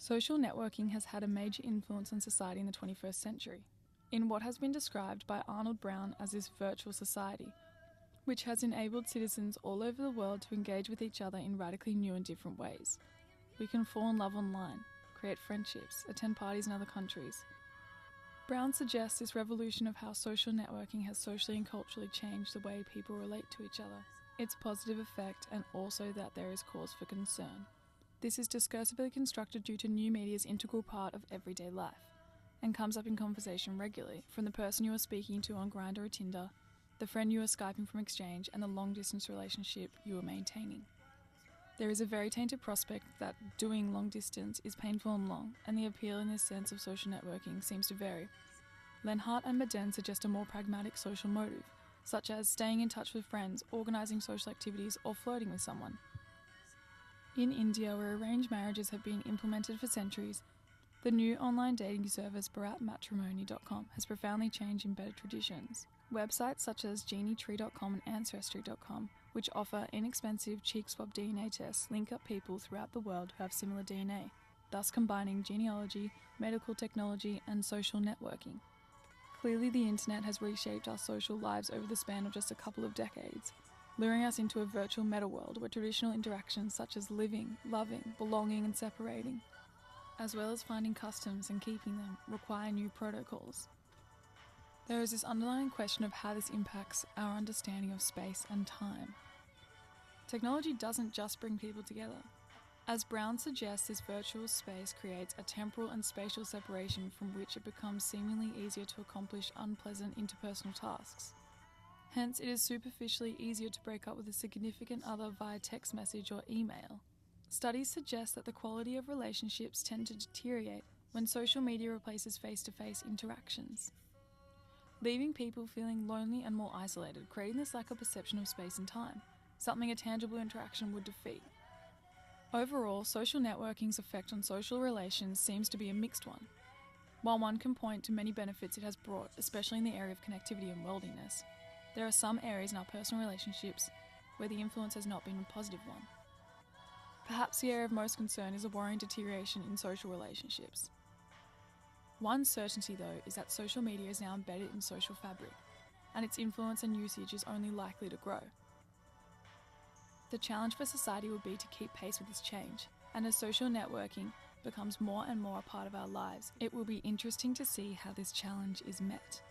Social networking has had a major influence on society in the 21st century, in what has been described by Arnold Brown as this virtual society, which has enabled citizens all over the world to engage with each other in radically new and different ways. We can fall in love online, create friendships, attend parties in other countries. Brown suggests this revolution of how social networking has socially and culturally changed the way people relate to each other, its positive effect, and also that there is cause for concern. This is discursively constructed due to new media's integral part of everyday life, and comes up in conversation regularly from the person you are speaking to on Grindr or Tinder, the friend you are Skyping from Exchange, and the long-distance relationship you are maintaining. There is a very tainted prospect that doing long distance is painful and long, and the appeal in this sense of social networking seems to vary. Lenhart and Maden suggest a more pragmatic social motive, such as staying in touch with friends, organising social activities, or flirting with someone. In India, where arranged marriages have been implemented for centuries, the new online dating service BharatMatrimony.com has profoundly changed embedded traditions. Websites such as GenieTree.com and Ancestry.com, which offer inexpensive cheek swab DNA tests, link up people throughout the world who have similar DNA, thus combining genealogy, medical technology, and social networking. Clearly, the internet has reshaped our social lives over the span of just a couple of decades, luring us into a virtual meta-world where traditional interactions such as living, loving, belonging, and separating, as well as finding customs and keeping them, require new protocols. There is this underlying question of how this impacts our understanding of space and time. Technology doesn't just bring people together. As Brown suggests, this virtual space creates a temporal and spatial separation from which it becomes seemingly easier to accomplish unpleasant interpersonal tasks. Hence, it is superficially easier to break up with a significant other via text message or email. Studies suggest that the quality of relationships tend to deteriorate when social media replaces face-to-face interactions, leaving people feeling lonely and more isolated, creating this lack of perception of space and time, something a tangible interaction would defeat. Overall, social networking's effect on social relations seems to be a mixed one. While one can point to many benefits it has brought, especially in the area of connectivity and worldliness, there are some areas in our personal relationships where the influence has not been a positive one. Perhaps the area of most concern is a worrying deterioration in social relationships. One certainty, though, is that social media is now embedded in social fabric, and its influence and usage is only likely to grow. The challenge for society will be to keep pace with this change, and as social networking becomes more and more a part of our lives, it will be interesting to see how this challenge is met.